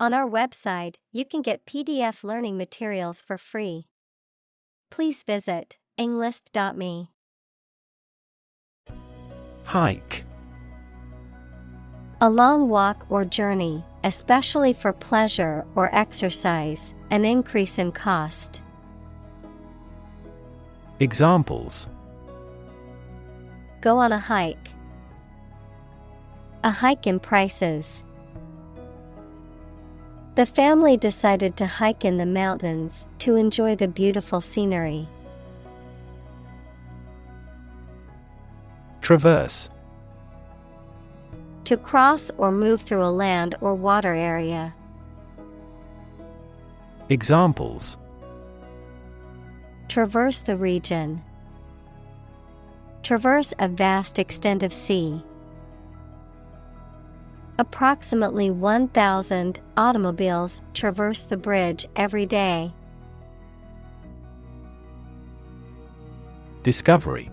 On our website, you can get PDF learning materials for free. Please visit englist.me. Hike. A long walk or journey, especially for pleasure or exercise, an increase in cost. Examples: Go on a hike. A hike in prices. The family decided to hike in the mountains to enjoy the beautiful scenery. Traverse. To cross or move through a land or water area. Examples: Traverse the region. Traverse a vast extent of sea. Approximately 1,000 automobiles traverse the bridge every day. Discovery.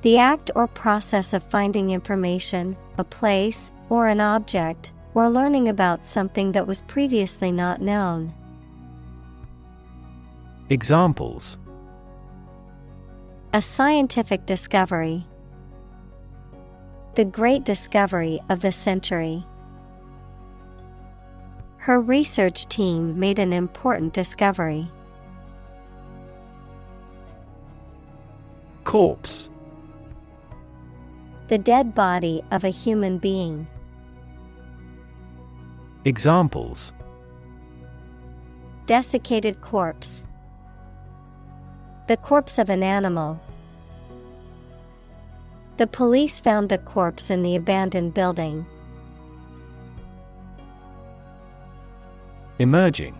The act or process of finding information, a place, or an object, or learning about something that was previously not known. Examples: A scientific discovery. The great discovery of the century. Her research team made an important discovery. Corpse. The dead body of a human being. Examples: Desiccated corpse. The corpse of an animal. The police found the corpse in the abandoned building. Emerging.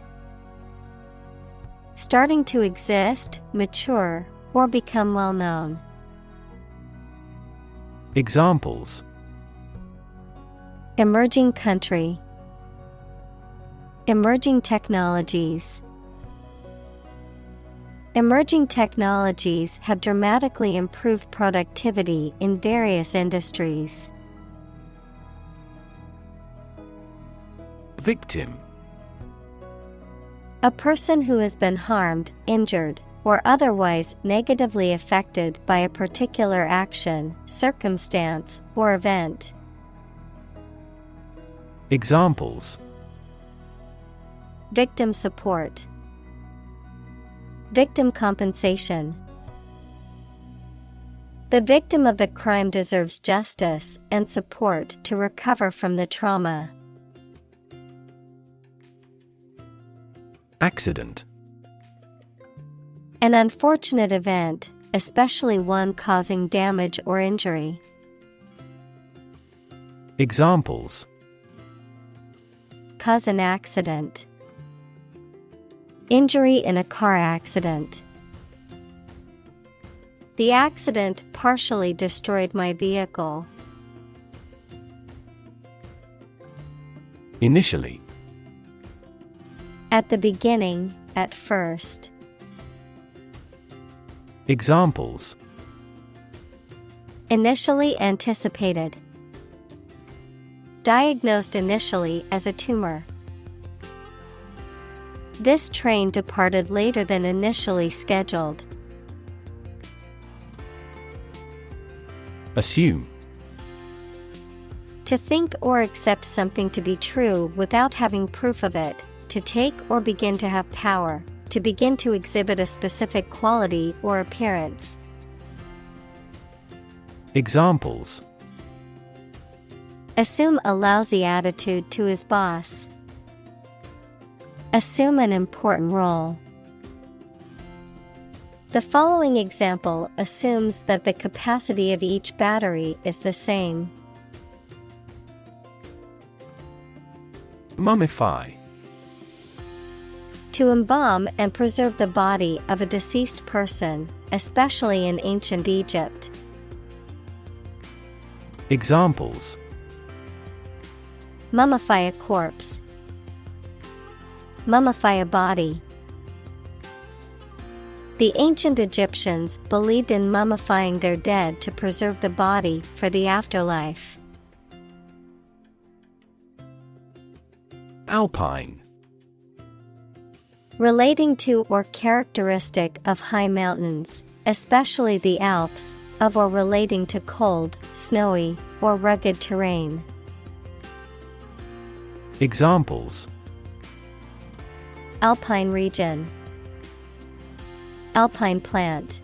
Starting to exist, mature, or become well known. Examples: Emerging country. Emerging technologies. Emerging technologies have dramatically improved productivity in various industries. Victim. A person who has been harmed, injured, or otherwise negatively affected by a particular action, circumstance, or event. Examples: Victim support. Victim compensation. The victim of the crime deserves justice and support to recover from the trauma. Accident. An unfortunate event, especially one causing damage or injury. Examples: Cause an accident. Injury in a car accident. The accident partially destroyed my vehicle. Initially. At the beginning, at first. Examples: Initially anticipated. Diagnosed initially as a tumor. This train departed later than initially scheduled. Assume. To think or accept something to be true without having proof of it, to take or begin to have power, to begin to exhibit a specific quality or appearance. Examples: Assume a lousy attitude to his boss. Assume an important role. The following example assumes that the capacity of each battery is the same. Mummify. To embalm and preserve the body of a deceased person, especially in ancient Egypt. Examples: Mummify a corpse. Mummify a body. The ancient Egyptians believed in mummifying their dead to preserve the body for the afterlife. Alpine. Relating to or characteristic of high mountains, especially the Alps, of or relating to cold, snowy, or rugged terrain. Examples: Alpine region. Alpine plant.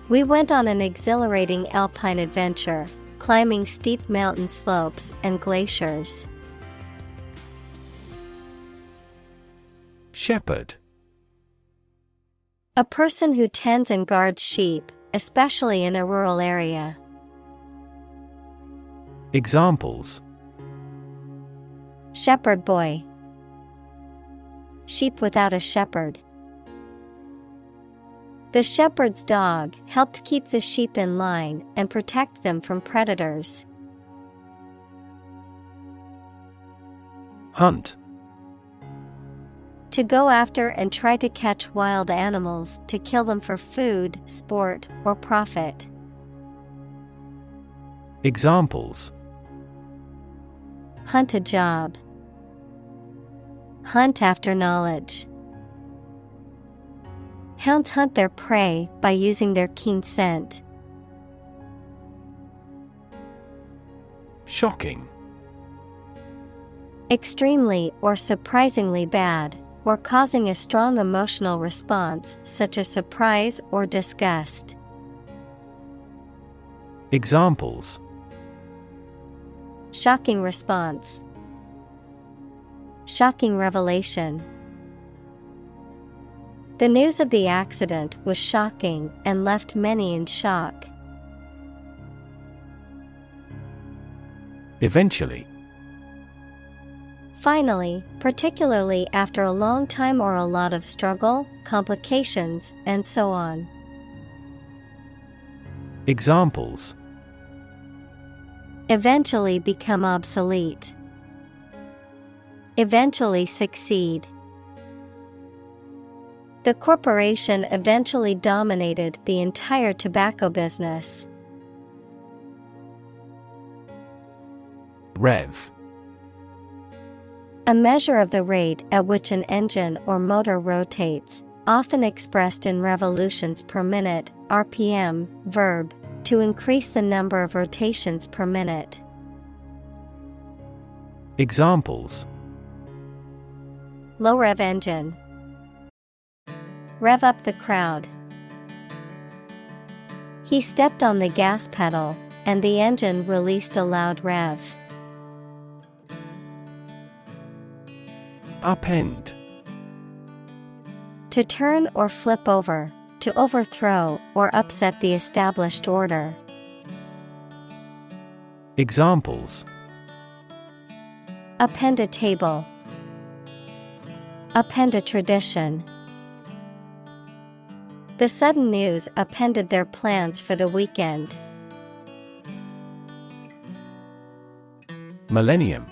We went on an exhilarating alpine adventure, climbing steep mountain slopes and glaciers. Shepherd. A person who tends and guards sheep, especially in a rural area. Examples: Shepherd boy. Sheep without a shepherd. The shepherd's dog helped keep the sheep in line and protect them from predators. Hunt. To go after and try to catch wild animals to kill them for food, sport, or profit. Examples: Hunt a job. Hunt after knowledge. Hounds hunt their prey by using their keen scent. Shocking. Extremely or surprisingly bad, or causing a strong emotional response such as surprise or disgust. Examples: Shocking response. Shocking revelation. The news of the accident was shocking and left many in shock. Eventually. Finally, particularly after a long time or a lot of struggle, complications, and so on. Examples: Eventually become obsolete. Eventually succeed. The corporation eventually dominated the entire tobacco business. Rev. A measure of the rate at which an engine or motor rotates, often expressed in revolutions per minute, RPM, verb, to increase the number of rotations per minute. Examples: Low rev engine. Rev up the crowd. He stepped on the gas pedal, and the engine released a loud rev. Upend. To turn or flip over, to overthrow or upset the established order. Examples: Upend a table. Upend a tradition. The sudden news upended their plans for the weekend. Millennium.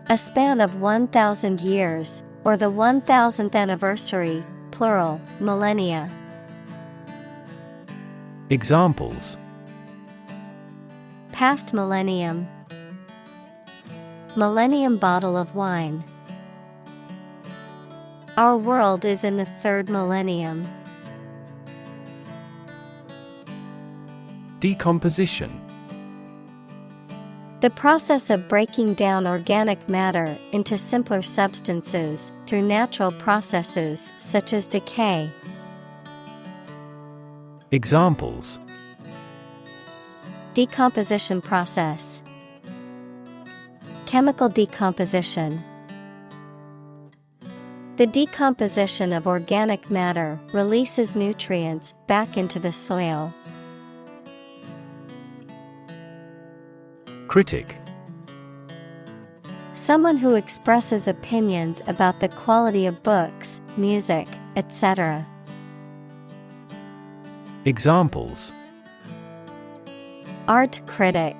A span of 1,000 years, or the 1,000th anniversary, plural, millennia. Examples: Past millennium. Millennium bottle of wine. Our world is in the third millennium. Decomposition. The process of breaking down organic matter into simpler substances through natural processes such as decay. Examples: Decomposition process. Chemical decomposition. The decomposition of organic matter releases nutrients back into the soil. Critic. Someone who expresses opinions about the quality of books, music, etc. Examples: Art critic.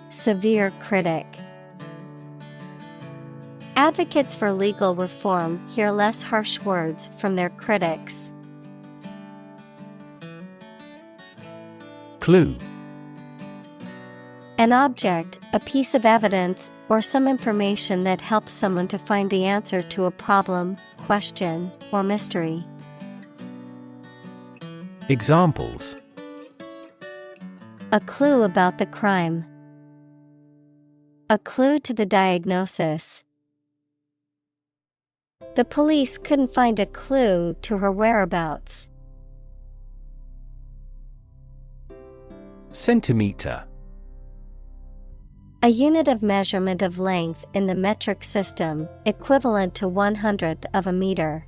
Severe critic. Advocates for legal reform hear less harsh words from their critics. Clue. An object, a piece of evidence, or some information that helps someone to find the answer to a problem, question, or mystery. Examples: A clue about the crime. A clue to the diagnosis. The police couldn't find a clue to her whereabouts. Centimeter. A unit of measurement of length in the metric system, equivalent to 1/100th of a meter.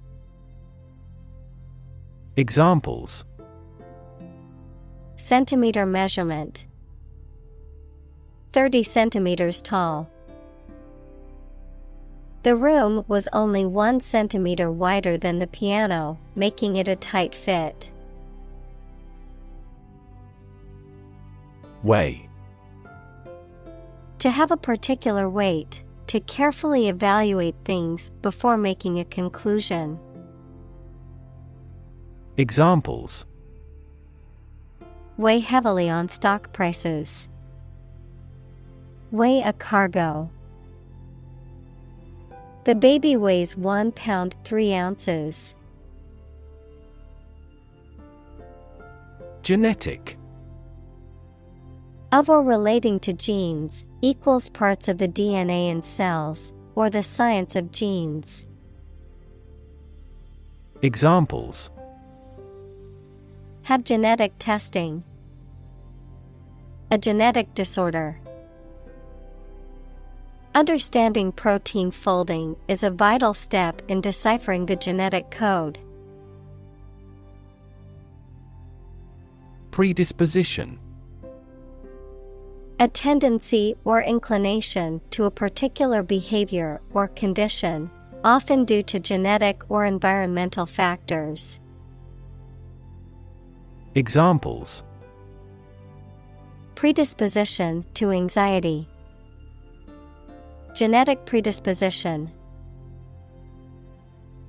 Examples: Centimeter measurement. 30 centimeters tall. The room was only 1 centimeter wider than the piano, making it a tight fit. Weigh. To have a particular weight, to carefully evaluate things before making a conclusion. Examples: Weigh heavily on stock prices. Weigh a cargo. The baby weighs 1 pound 3 ounces. Genetic. Of or relating to genes, equals parts of the DNA in cells, or the science of genes. Examples: Have genetic testing. A genetic disorder. Understanding protein folding is a vital step in deciphering the genetic code. Predisposition. A tendency or inclination to a particular behavior or condition, often due to genetic or environmental factors. Examples: Predisposition to anxiety. Genetic predisposition.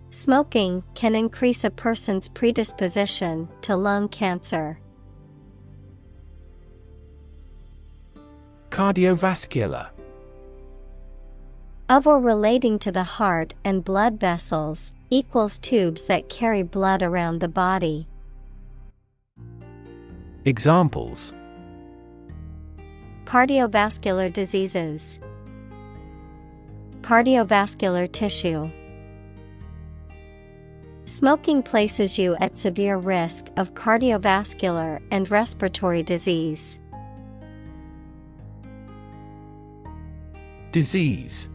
Smoking can increase a person's predisposition to lung cancer. Cardiovascular. Of or relating to the heart and blood vessels, equals tubes that carry blood around the body. Examples: Cardiovascular diseases. Cardiovascular tissue. Smoking places you at severe risk of cardiovascular and respiratory disease. Disease.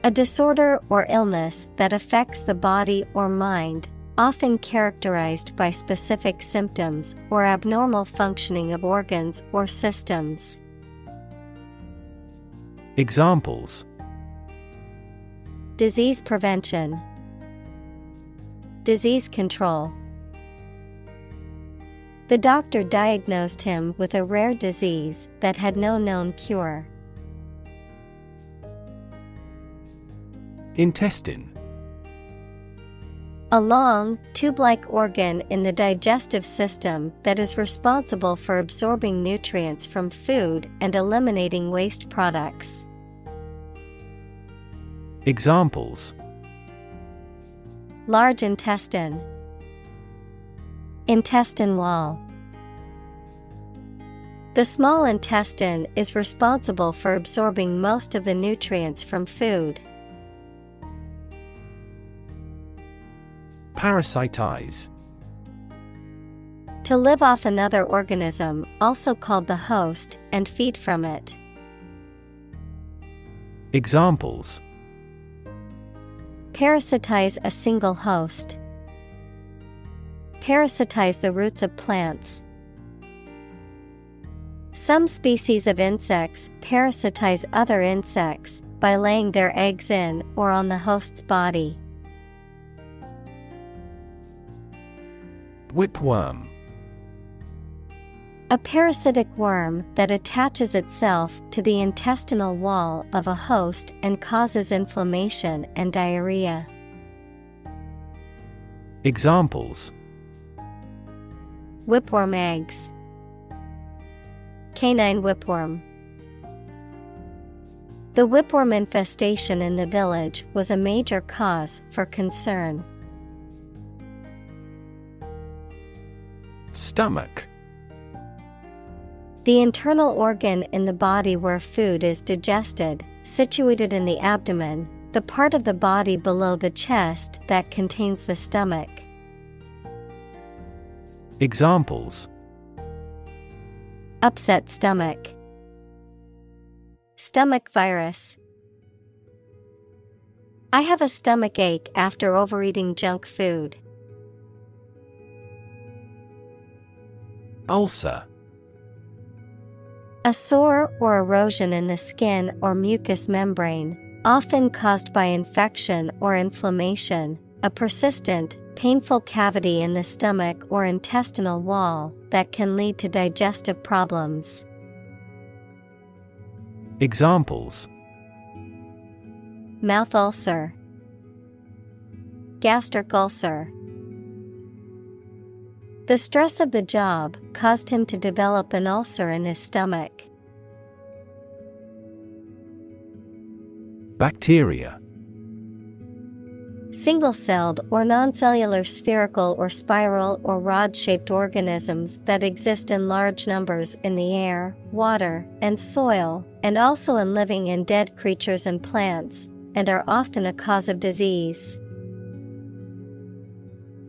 A disorder or illness that affects the body or mind, often characterized by specific symptoms or abnormal functioning of organs or systems. Examples: Disease prevention. Disease control. The doctor diagnosed him with a rare disease that had no known cure. Intestine. A long, tube-like organ in the digestive system that is responsible for absorbing nutrients from food and eliminating waste products. Examples: Large intestine. Intestine wall. The small intestine is responsible for absorbing most of the nutrients from food. Parasitize. To live off another organism, also called the host, and feed from it. Examples: Parasitize a single host. Parasitize the roots of plants. Some species of insects parasitize other insects by laying their eggs in or on the host's body. Whipworm. A parasitic worm that attaches itself to the intestinal wall of a host and causes inflammation and diarrhea. Examples: Whipworm eggs. Canine whipworm. The whipworm infestation in the village was a major cause for concern. Stomach. The internal organ in the body where food is digested, situated in the abdomen, the part of the body below the chest that contains the stomach. Examples: Upset stomach, stomach virus. I have a stomach ache after overeating junk food. Ulcer. A sore or erosion in the skin or mucous membrane, often caused by infection or inflammation, a persistent, painful cavity in the stomach or intestinal wall that can lead to digestive problems. Examples: Mouth ulcer, gastric ulcer. The stress of the job caused him to develop an ulcer in his stomach. Bacteria. Single-celled or non-cellular spherical or spiral or rod-shaped organisms that exist in large numbers in the air, water, and soil, and also in living and dead creatures and plants, and are often a cause of disease.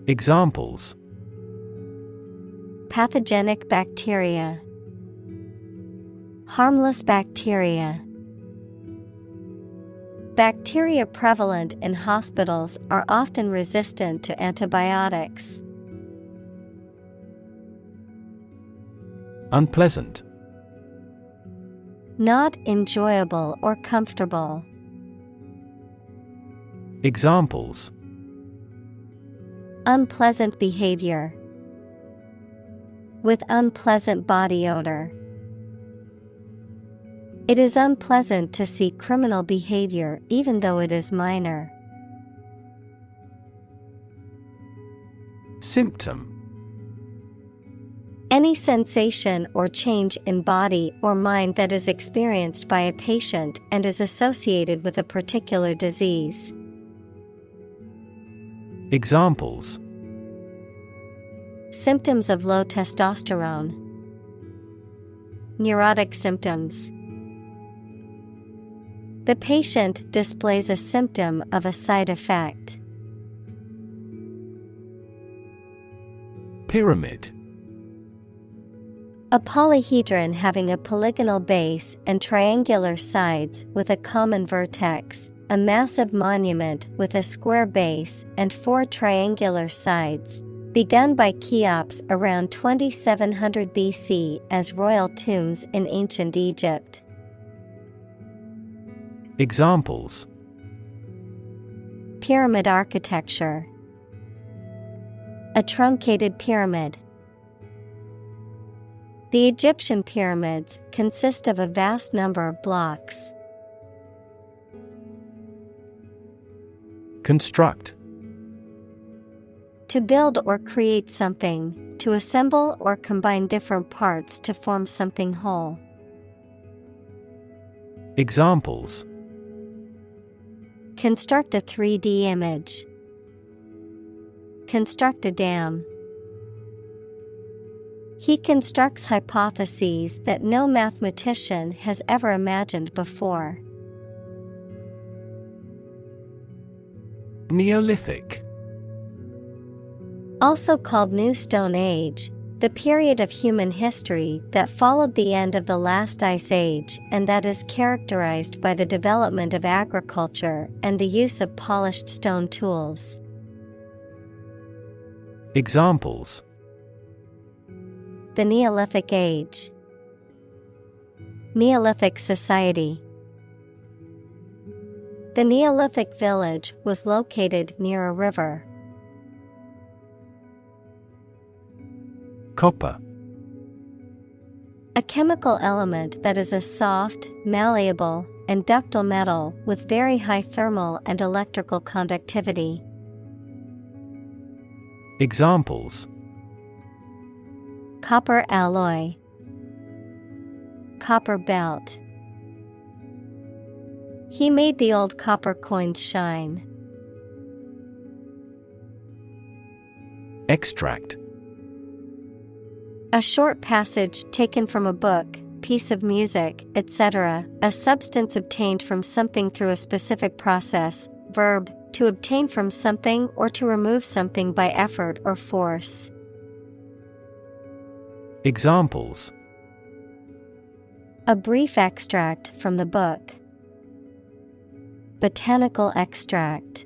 Examples: Pathogenic bacteria, harmless bacteria. Bacteria prevalent in hospitals are often resistant to antibiotics. Unpleasant. Not enjoyable or comfortable. Examples: Unpleasant behavior. With unpleasant body odor. It is unpleasant to see criminal behavior even though it is minor. Symptom. Any sensation or change in body or mind that is experienced by a patient and is associated with a particular disease. Examples: Symptoms of low testosterone. Neurotic symptoms. The patient displays a symptom of a side effect. Pyramid. A polyhedron having a polygonal base and triangular sides with a common vertex, a massive monument with a square base and 4 triangular sides, begun by Cheops around 2700 BC as royal tombs in ancient Egypt. Examples: Pyramid architecture. A truncated pyramid. The Egyptian pyramids consist of a vast number of blocks. Construct. To build or create something, to assemble or combine different parts to form something whole. Examples: Construct a 3D image. Construct a dam. He constructs hypotheses that no mathematician has ever imagined before. Neolithic. Also called New Stone Age, the period of human history that followed the end of the last ice age and that is characterized by the development of agriculture and the use of polished stone tools. Examples: The Neolithic Age. Neolithic society. The Neolithic village was located near a river. Copper. A chemical element that is a soft, malleable, and ductile metal with very high thermal and electrical conductivity. Examples: Copper alloy. copper belt. He made the old copper coins shine. Extract. A short passage taken from a book, piece of music, etc., a substance obtained from something through a specific process. Verb, to obtain from something or to remove something by effort or force. Examples. A brief extract from the book. Botanical extract.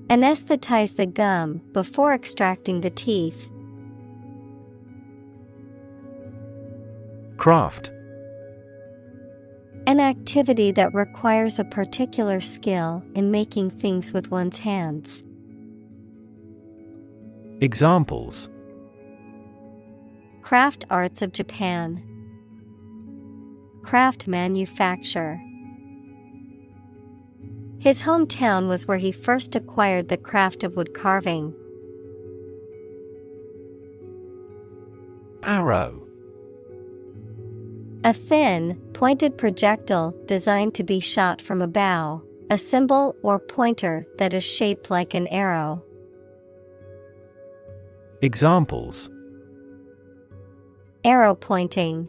Anesthetize the gum before extracting the teeth. Craft. An activity that requires a particular skill in making things with one's hands. Examples. Craft arts of Japan. Craft manufacture. His hometown was where he first acquired the craft of wood carving. Arrow. A thin, pointed projectile designed to be shot from a bow, a symbol or pointer that is shaped like an arrow. Examples. Arrow pointing.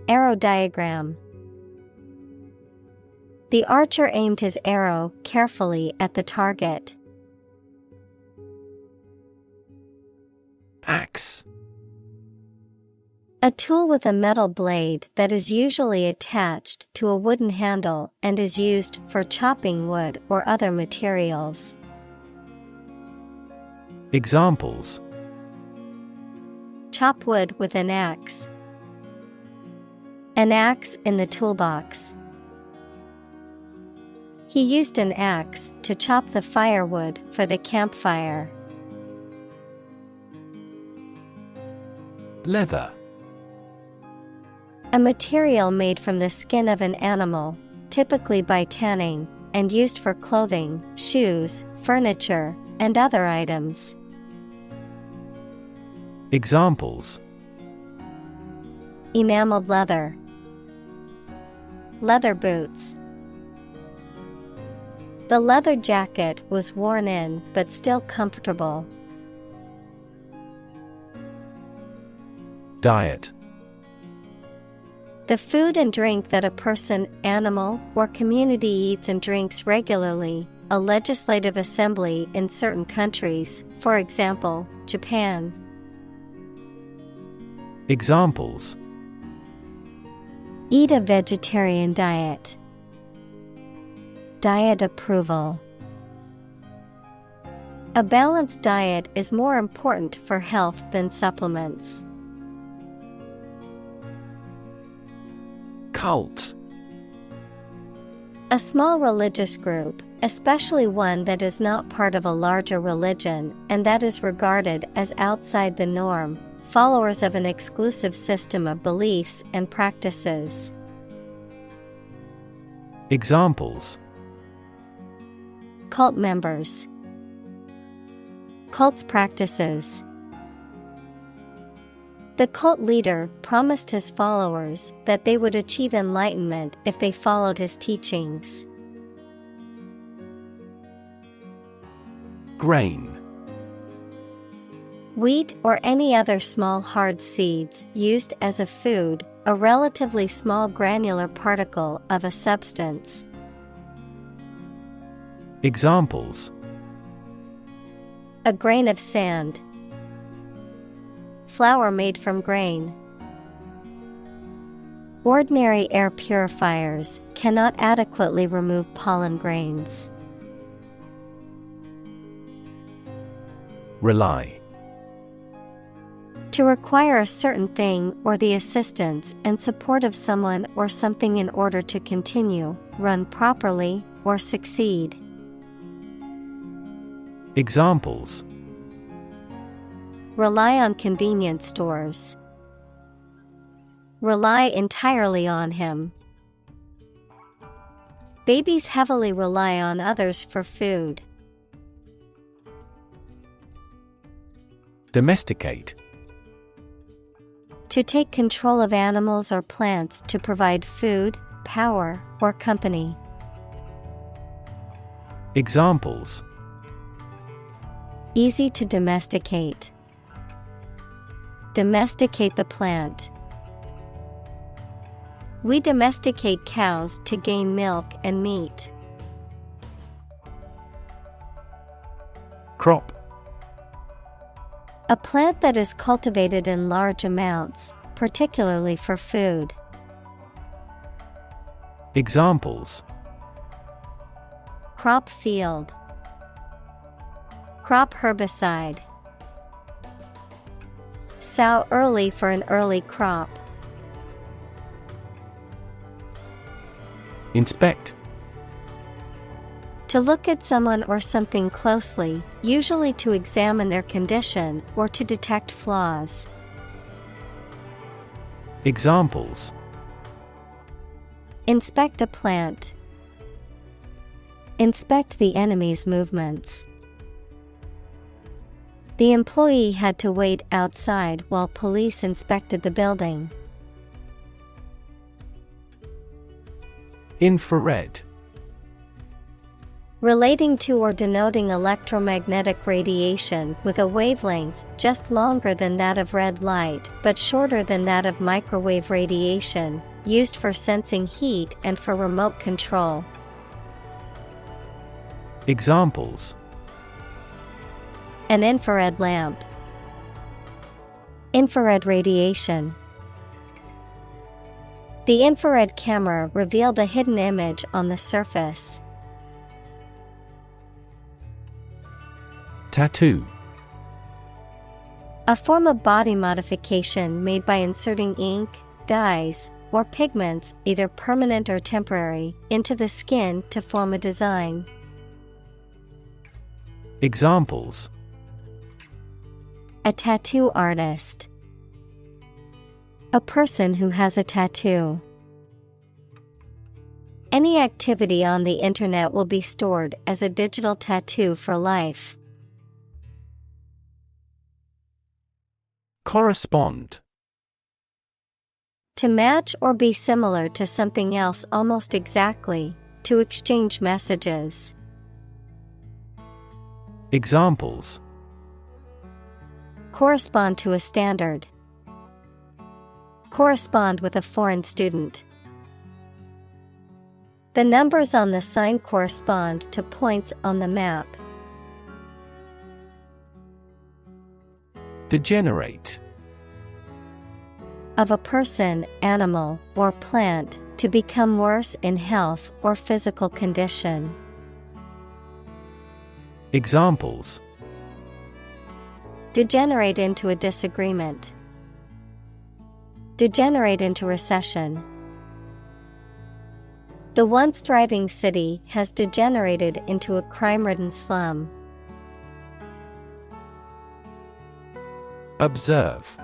Arrow diagram. The archer aimed his arrow carefully at the target. Axe. A tool with a metal blade that is usually attached to a wooden handle and is used for chopping wood or other materials. Examples. Chop wood with an axe. An axe in the toolbox. He used an axe to chop the firewood for the campfire. Leather. A material made from the skin of an animal, typically by tanning, and used for clothing, shoes, furniture, and other items. Examples. Enameled leather. Leather boots. The leather jacket was worn in but still comfortable. Diet. The food and drink that a person, animal, or community eats and drinks regularly, a legislative assembly in certain countries, for example, Japan. Examples. Eat a vegetarian diet. Diet approval. A balanced diet is more important for health than supplements. Cult. A small religious group, especially one that is not part of a larger religion and that is regarded as outside the norm, followers of an exclusive system of beliefs and practices. Examples. Cult members. Cult's practices. The cult leader promised his followers that they would achieve enlightenment if they followed his teachings. Grain. Wheat or any other small hard seeds used as a food, a relatively small granular particle of a substance. Examples. A grain of sand. Flour made from grain. Ordinary air purifiers cannot adequately remove pollen grains. Rely. To require a certain thing or the assistance and support of someone or something in order to continue, run properly, or succeed. Examples. Rely on convenience stores. Rely entirely on him. Babies heavily rely on others for food. Domesticate. To take control of animals or plants to provide food, power, or company. Examples: Easy to domesticate. Domesticate the plant. We domesticate cows to gain milk and meat. Crop. A plant that is cultivated in large amounts, particularly for food. Examples: Crop field. Crop herbicide. Sow early for an early crop. Inspect. To look at someone or something closely, usually to examine their condition or to detect flaws. Examples: Inspect a plant. Inspect the enemy's movements. The employee had to wait outside while police inspected the building. Infrared. Relating to or denoting electromagnetic radiation with a wavelength just longer than that of red light but shorter than that of microwave radiation, used for sensing heat and for remote control. Examples: An infrared lamp. Infrared radiation. The infrared camera revealed a hidden image on the surface. Tattoo. A form of body modification made by inserting ink, dyes, or pigments, either permanent or temporary, into the skin to form a design. Examples: A tattoo artist. A person who has a tattoo. Any activity on the internet will be stored as a digital tattoo for life. Correspond. To match or be similar to something else almost exactly, to exchange messages. Examples: Correspond to a standard. Correspond with a foreign student. The numbers on the sign correspond to points on the map. Degenerate. Of a person, animal, or plant, to become worse in health or physical condition. Examples: Degenerate into a disagreement. Degenerate into recession. The once thriving city has degenerated into a crime-ridden slum. Observe.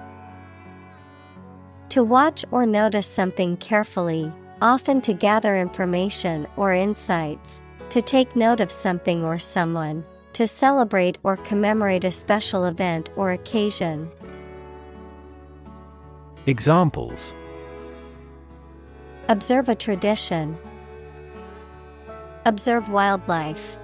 To watch or notice something carefully, often to gather information or insights, to take note of something or someone, to celebrate or commemorate a special event or occasion. Examples: Observe a tradition. Observe wildlife.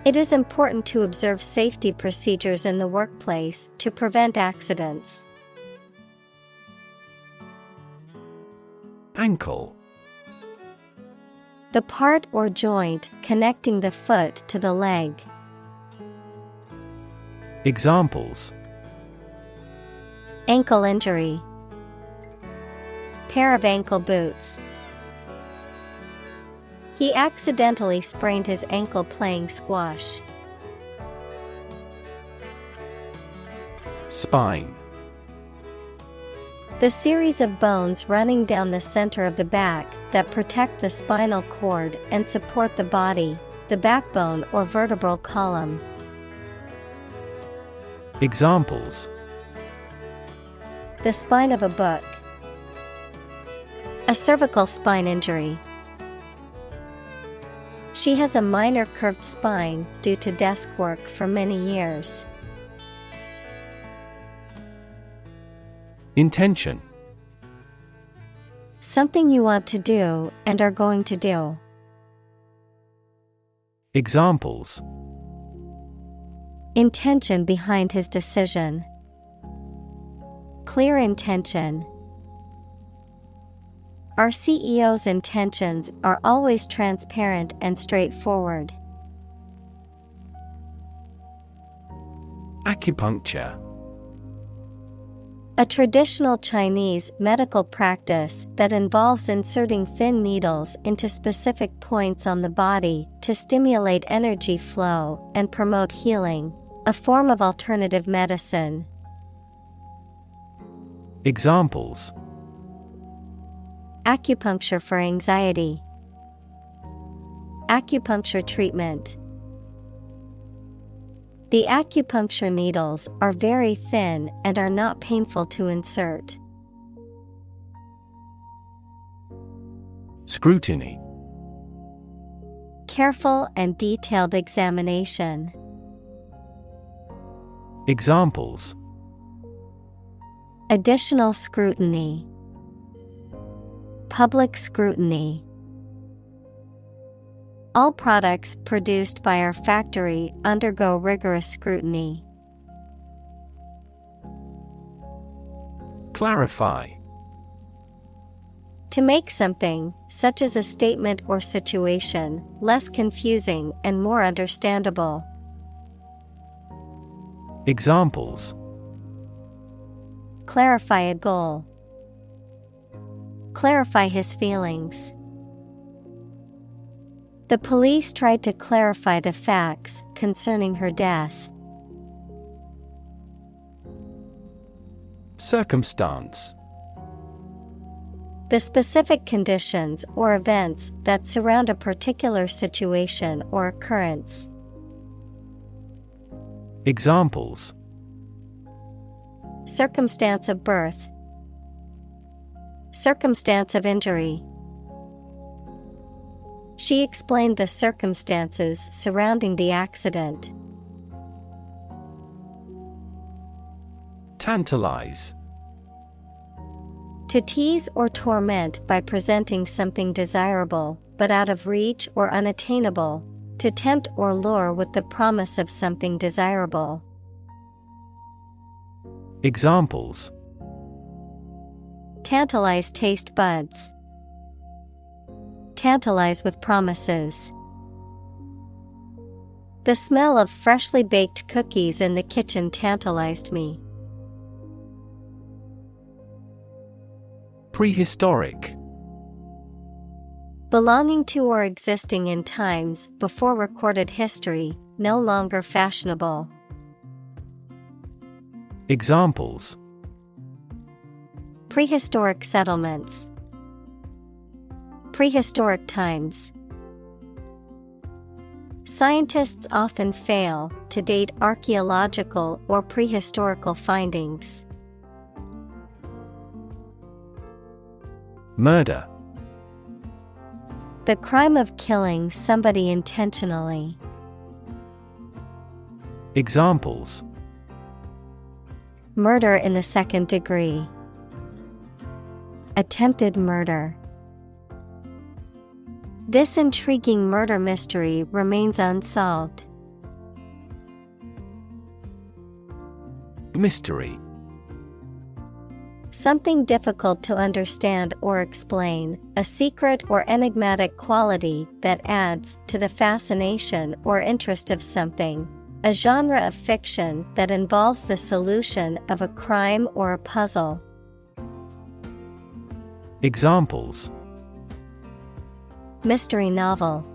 It is important to observe safety procedures in the workplace to prevent accidents. Ankle. The part or joint connecting the foot to the leg. Examples: Ankle injury. Pair of ankle boots. He accidentally sprained his ankle playing squash. Spine. The series of bones running down the center of the back that protect the spinal cord and support the body, the backbone or vertebral column. Examples: The spine of a book. A cervical spine injury. She has a minor curved spine due to desk work for many years. Intention. Something you want to do and are going to do. Examples. Intention behind his decision. Clear intention. Our CEO's intentions are always transparent and straightforward. Acupuncture. A traditional Chinese medical practice that involves inserting thin needles into specific points on the body to stimulate energy flow and promote healing, a form of alternative medicine. Examples. Acupuncture for anxiety. Acupuncture treatment. The acupuncture needles are very thin and are not painful to insert. Scrutiny. Careful and detailed examination. Examples. Additional scrutiny. Public scrutiny. All products produced by our factory undergo rigorous scrutiny. Clarify. To make something, such as a statement or situation, less confusing and more understandable. Examples. Clarify a goal. Clarify his feelings. The police tried to clarify the facts concerning her death. Circumstance. The specific conditions or events that surround a particular situation or occurrence. Examples. Circumstance of birth. Circumstance of injury. She explained the circumstances surrounding the accident. Tantalize. To tease or torment by presenting something desirable, but out of reach or unattainable. To tempt or lure with the promise of something desirable. Examples. Tantalize taste buds. Tantalize with promises. The smell of freshly baked cookies in the kitchen tantalized me. Prehistoric. Belonging to or existing in times before recorded history, no longer fashionable. Examples. Prehistoric settlements. Prehistoric times. Scientists often fail to date archaeological or prehistorical findings. Murder. The crime of killing somebody intentionally. Examples. Murder in the second degree. Attempted murder. This intriguing murder mystery remains unsolved. Mystery. Something difficult to understand or explain, a secret or enigmatic quality that adds to the fascination or interest of something. A genre of fiction that involves the solution of a crime or a puzzle. Examples. Mystery novel.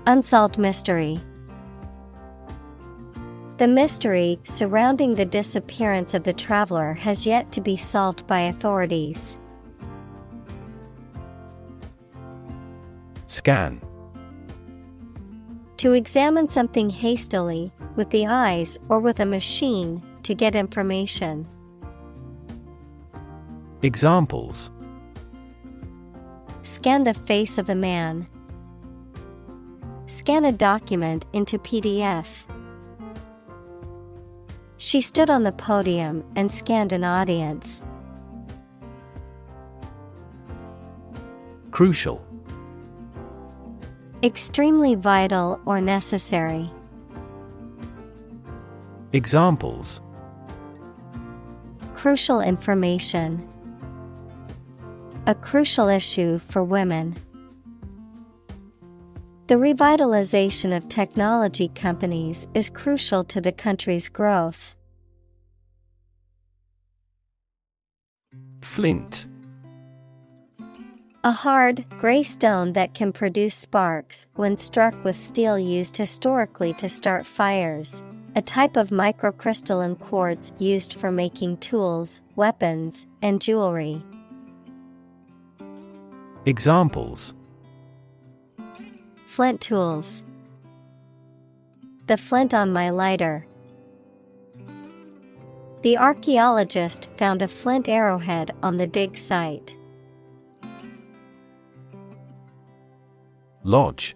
Unsolved mystery. The mystery surrounding the disappearance of the traveler has yet to be solved by authorities. Scan. To examine something hastily, with the eyes or with a machine, to get information. Examples. Scan the face of a man. Scan a document into PDF. She stood on the podium and scanned an audience. Crucial. Extremely vital or necessary. Examples: Crucial information. A crucial issue for women. The revitalization of technology companies is crucial to the country's growth. Flint. A hard, gray stone that can produce sparks when struck with steel, used historically to start fires. A type of microcrystalline quartz used for making tools, weapons, and jewelry. Examples: Flint tools. The flint on my lighter. The archaeologist found a flint arrowhead on the dig site. Lodge.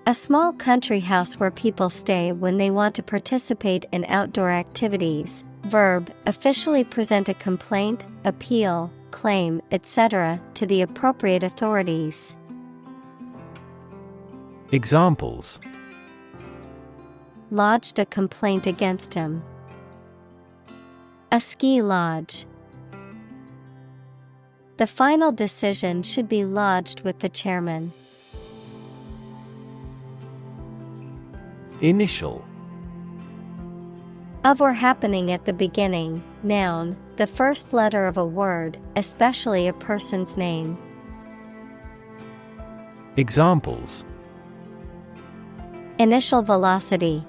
A small country house where people stay when they want to participate in outdoor activities. Verb, officially present a complaint, appeal, claim, etc. to the appropriate authorities. Examples: Lodged a complaint against him. A ski lodge. The final decision should be lodged with the chairman. Initial. Of or happening at the beginning, noun, the first letter of a word, especially a person's name. Examples: Initial velocity.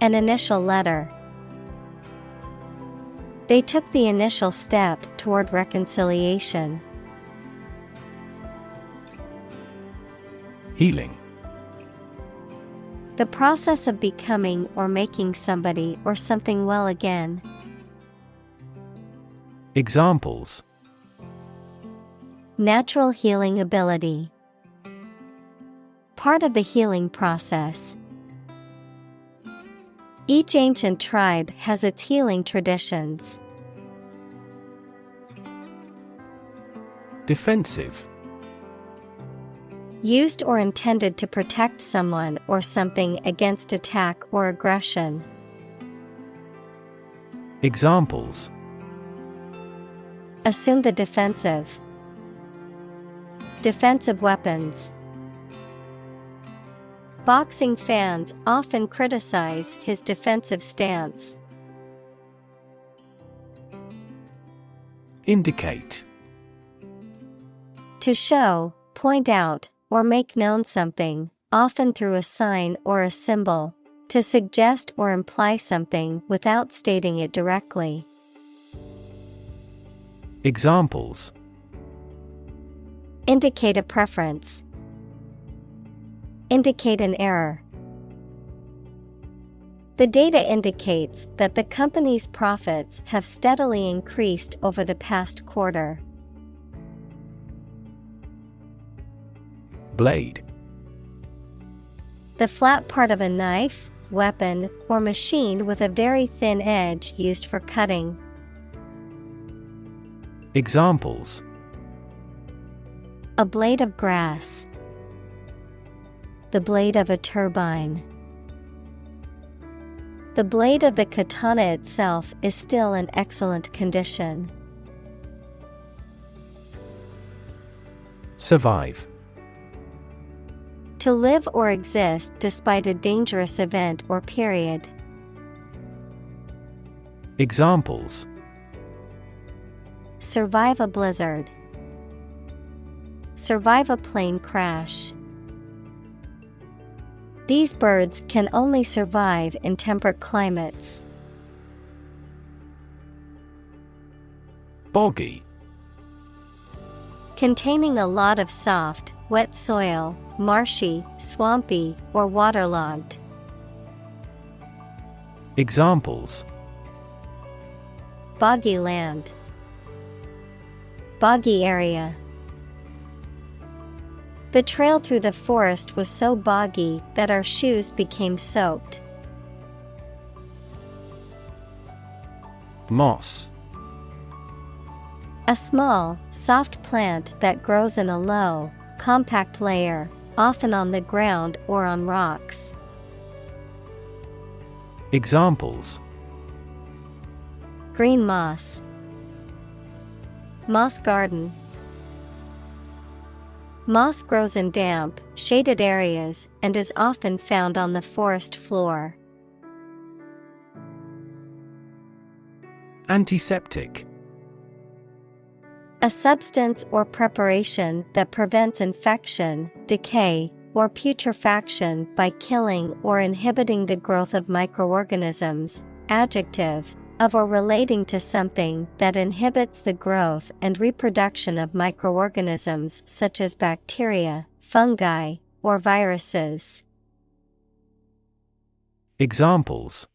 An initial letter. They took the initial step toward reconciliation. Healing. The process of becoming or making somebody or something well again. Examples: Natural healing ability. Part of the healing process. Each ancient tribe has its healing traditions. Defensive. Used or intended to protect someone or something against attack or aggression. Examples: Assume the defensive. Defensive weapons. Boxing fans often criticize his defensive stance. Indicate. To show, point out, or make known something, often through a sign or a symbol. To suggest or imply something without stating it directly. Examples: Indicate a preference. Indicate an error. The data indicates that the company's profits have steadily increased over the past quarter. Blade. The flat part of a knife, weapon, or machine with a very thin edge used for cutting. Examples: A blade of grass. The blade of a turbine. The blade of the katana itself is still in excellent condition. Survive. To live or exist despite a dangerous event or period. Examples: Survive a blizzard. Survive a plane crash. These birds can only survive in temperate climates. Boggy. Containing a lot of soft, wet soil, marshy, swampy, or waterlogged. Examples: Boggy land. Boggy area. The trail through the forest was so boggy that our shoes became soaked. Moss. A small, soft plant that grows in a low, compact layer, often on the ground or on rocks. Examples: Green moss. Moss garden. Moss grows in damp, shaded areas and is often found on the forest floor. Antiseptic. A substance or preparation that prevents infection, decay, or putrefaction by killing or inhibiting the growth of microorganisms. Adjective, of or relating to something that inhibits the growth and reproduction of microorganisms such as bacteria, fungi, or viruses. Examples: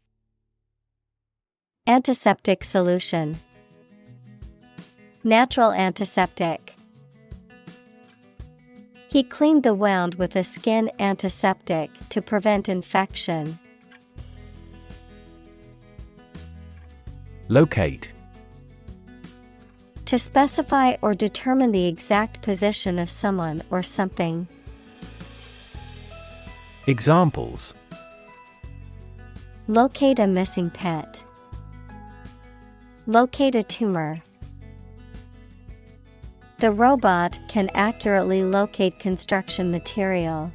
Antiseptic solution. Natural antiseptic. He cleaned the wound with a skin antiseptic to prevent infection. Locate. To specify or determine the exact position of someone or something. Examples: Locate a missing pet. Locate a tumor. The robot can accurately locate construction material.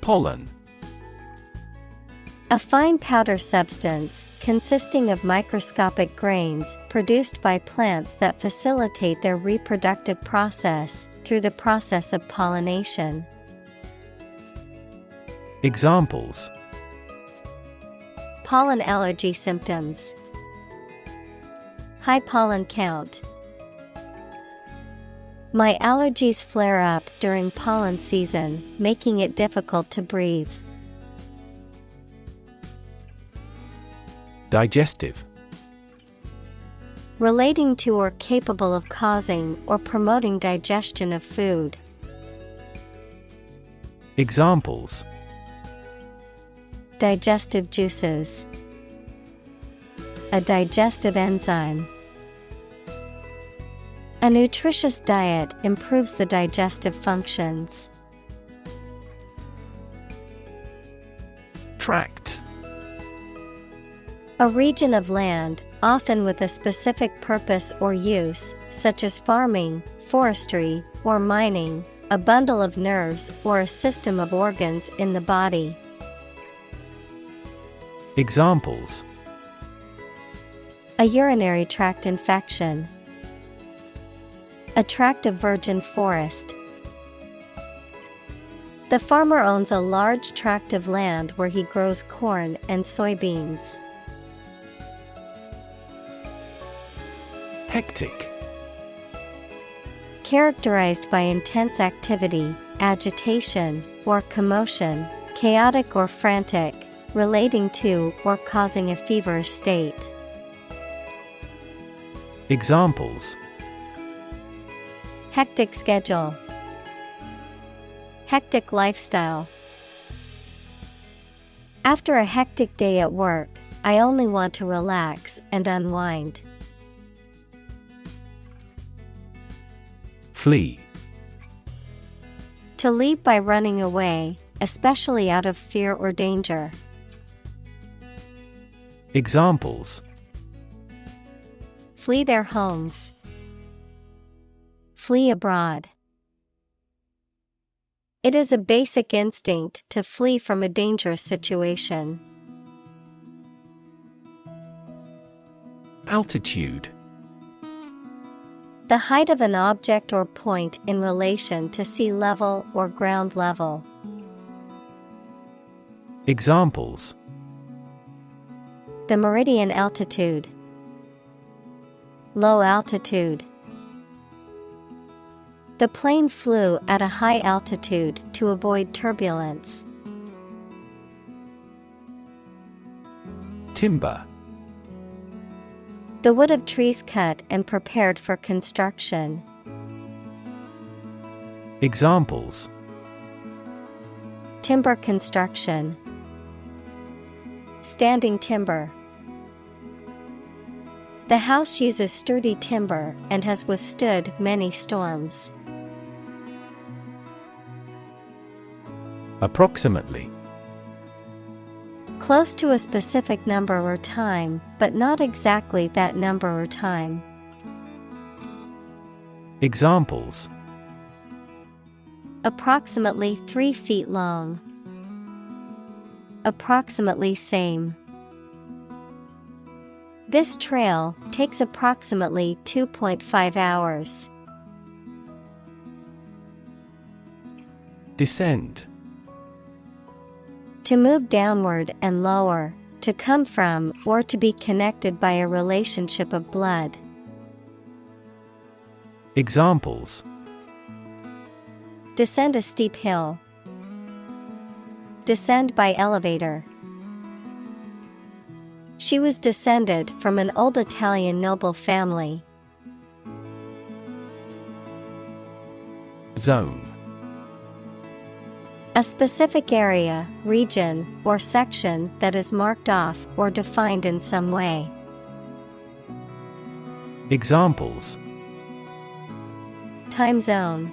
Pollen. A fine powder substance consisting of microscopic grains produced by plants that facilitate their reproductive process through the process of pollination. Examples: Pollen allergy symptoms. High pollen count. My allergies flare up during pollen season, making it difficult to breathe. Digestive. Relating to or capable of causing or promoting digestion of food. Examples: Digestive juices. A digestive enzyme. A nutritious diet improves the digestive functions. Tract. A region of land, often with a specific purpose or use, such as farming, forestry, or mining, a bundle of nerves or a system of organs in the body. Examples: A urinary tract infection. A tract of virgin forest. The farmer owns a large tract of land where he grows corn and soybeans. Hectic. Characterized by intense activity, agitation, or commotion, chaotic or frantic, relating to or causing a feverish state. Examples: Hectic schedule. Hectic lifestyle. After a hectic day at work, I only want to relax and unwind. Flee. To leave by running away, especially out of fear or danger. Examples: Flee their homes. Flee abroad. It is a basic instinct to flee from a dangerous situation. Altitude. The height of an object or point in relation to sea level or ground level. Examples: The meridian altitude. Low altitude. The plane flew at a high altitude to avoid turbulence. Timber. The wood of trees cut and prepared for construction. Examples: Timber construction. Standing timber. The house uses sturdy timber and has withstood many storms. Approximately. Close to a specific number or time, but not exactly that number or time. Examples: Approximately 3 feet long. Approximately same. This trail takes approximately 2.5 hours. Descend. To move downward and lower, to come from or to be connected by a relationship of blood. Examples: Descend a steep hill. Descend by elevator. She was descended from an old Italian noble family. Zone. A specific area, region, or section that is marked off or defined in some way. Examples: Time zone.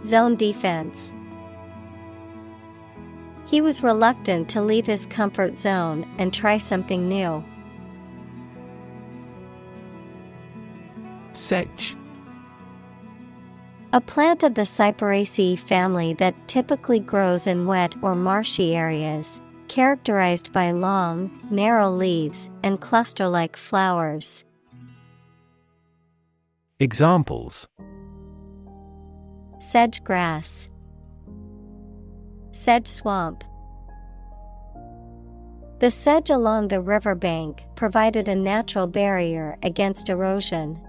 Zone defense. He was reluctant to leave his comfort zone and try something new. Sedge. A plant of the Cyperaceae family that typically grows in wet or marshy areas, characterized by long, narrow leaves and cluster-like flowers. Examples: Sedge grass. Sedge swamp. The sedge along the riverbank provided a natural barrier against erosion.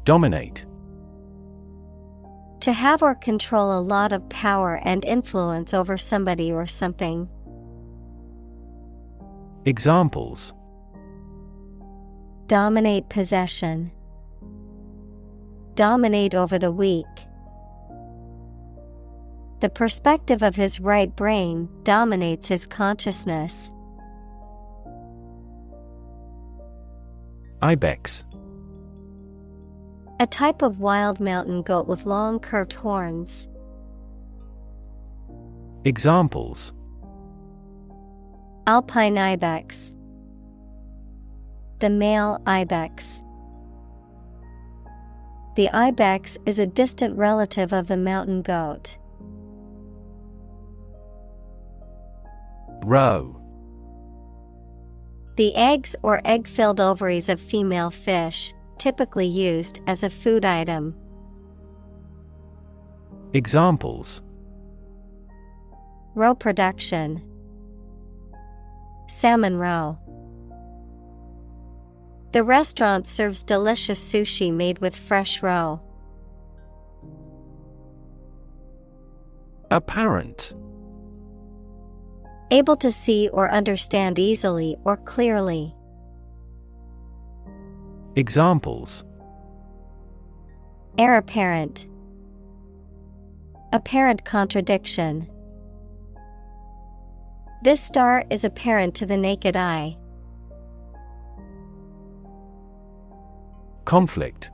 Dominate. To have or control a lot of power and influence over somebody or something. Examples: Dominate possession. Dominate over the weak. The perspective of his right brain dominates his consciousness. Ibex. A type of wild mountain goat with long curved horns. Examples: Alpine ibex. The male ibex. The ibex is a distant relative of the mountain goat. Roe. The eggs or egg-filled ovaries of female fish, typically used as a food item. Examples: Roe production. Salmon roe. The restaurant serves delicious sushi made with fresh roe. Apparent. Able to see or understand easily or clearly. Examples: Heir apparent. Apparent contradiction. This star is apparent to the naked eye. Conflict.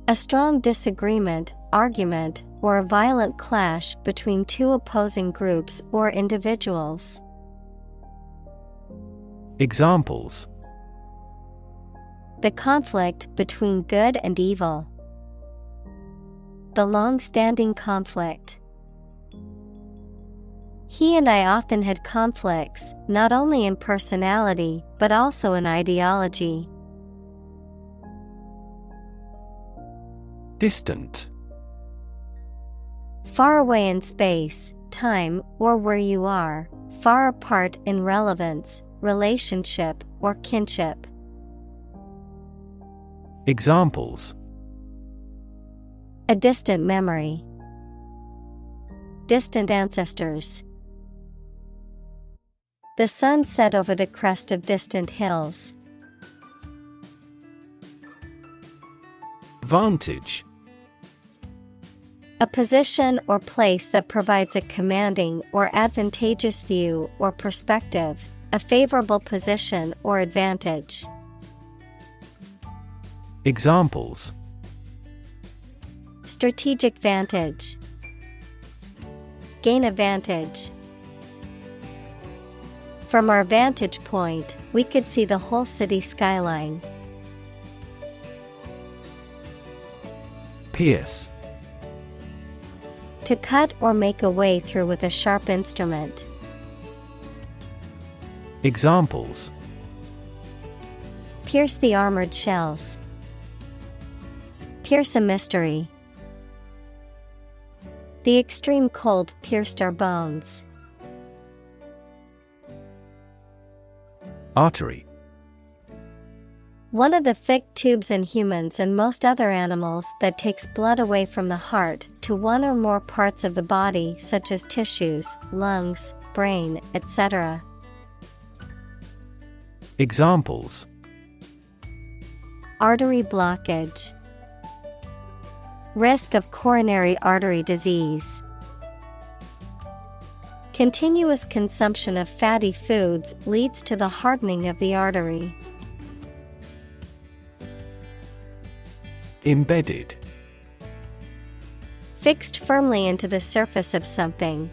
A strong disagreement, argument, or a violent clash between two opposing groups or individuals. Examples: The conflict between good and evil. The long-standing conflict. He and I often had conflicts, not only in personality, but also in ideology. Distant. Far away in space, time, or where you are, far apart in relevance, relationship, or kinship. Examples: A distant memory. Distant ancestors. The sun set over the crest of distant hills. Vantage. A position or place that provides a commanding or advantageous view or perspective, a favorable position or advantage. Examples: Strategic vantage. Gain advantage. From our vantage point, we could see the whole city skyline. Pierce. To cut or make a way through with a sharp instrument. Examples: Pierce the armored shells. Pierce a mystery. The extreme cold pierced our bones. Artery. One of the thick tubes in humans and most other animals that takes blood away from the heart to one or more parts of the body, such as tissues, lungs, brain, etc. Examples: Artery blockage. Risk of coronary artery disease. Continuous consumption of fatty foods leads to the hardening of the artery. Embedded. Fixed firmly into the surface of something.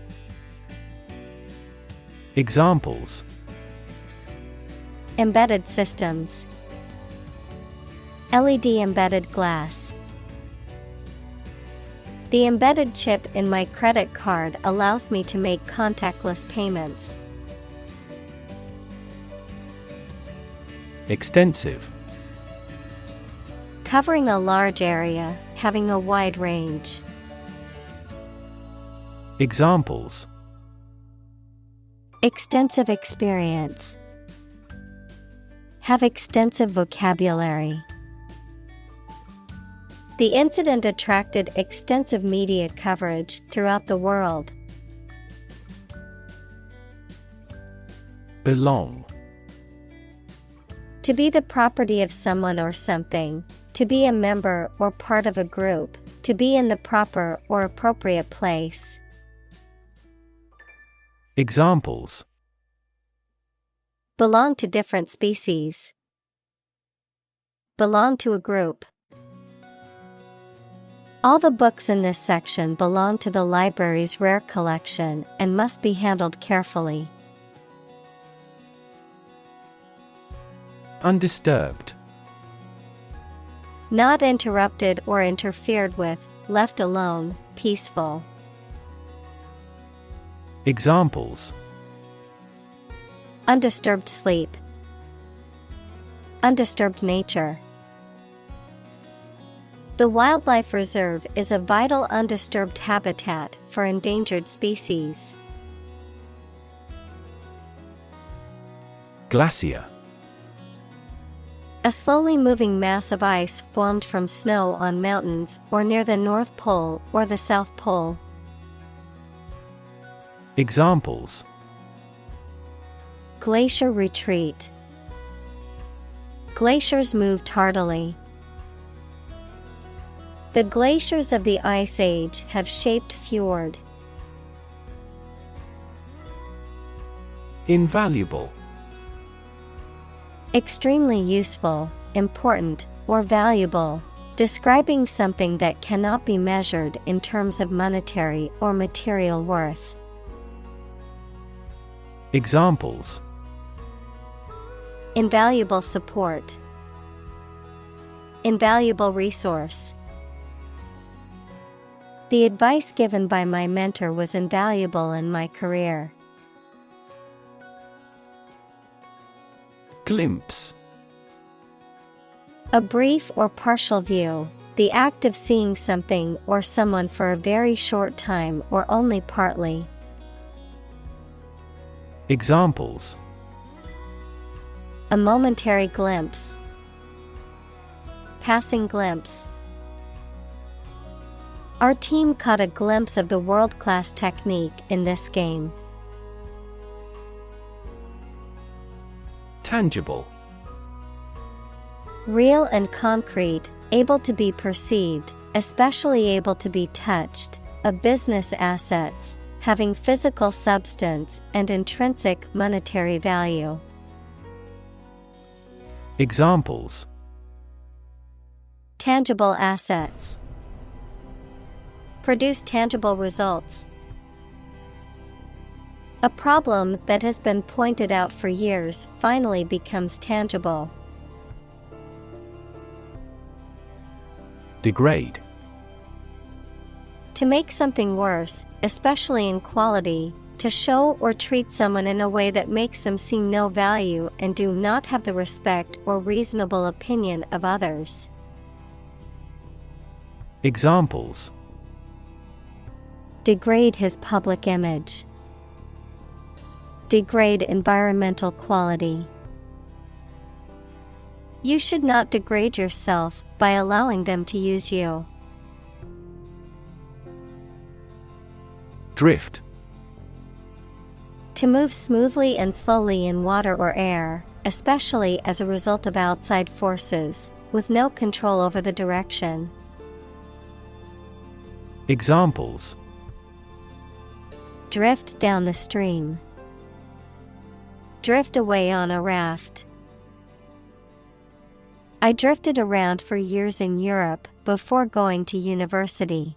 Examples: Embedded systems. LED embedded glass. The embedded chip in my credit card allows me to make contactless payments. Extensive. Covering a large area, having a wide range. Examples: Extensive experience. Have extensive vocabulary. The incident attracted extensive media coverage throughout the world. Belong. To be the property of someone or something, to be a member or part of a group, to be in the proper or appropriate place. Examples: Belong to different species. Belong to a group. All the books in this section belong to the library's rare collection and must be handled carefully. Undisturbed. Not interrupted or interfered with, left alone, peaceful. Examples: Undisturbed sleep. Undisturbed nature. The wildlife reserve is a vital undisturbed habitat for endangered species. Glacier. A slowly moving mass of ice formed from snow on mountains or near the North Pole or the South Pole. Examples: Glacier retreat. Glaciers move tardily. The glaciers of the Ice Age have shaped fjord. Invaluable. Extremely useful, important, or valuable, describing something that cannot be measured in terms of monetary or material worth. Examples: Invaluable support. Invaluable resource. The advice given by my mentor was invaluable in my career. Glimpse. A brief or partial view, the act of seeing something or someone for a very short time or only partly. Examples: A momentary glimpse. Passing glimpse. Our team caught a glimpse of the world-class technique in this game. Tangible. Real and concrete, able to be perceived, especially able to be touched, of business assets, having physical substance and intrinsic monetary value. Examples: tangible assets, produce tangible results. A problem that has been pointed out for years finally becomes tangible. Degrade. To make something worse, especially in quality, to show or treat someone in a way that makes them see no value and do not have the respect or reasonable opinion of others. Examples: degrade his public image, degrade environmental quality. You should not degrade yourself by allowing them to use you. Drift. To move smoothly and slowly in water or air, especially as a result of outside forces, with no control over the direction. Examples: drift down the stream, drift away on a raft. I drifted around for years in Europe before going to university.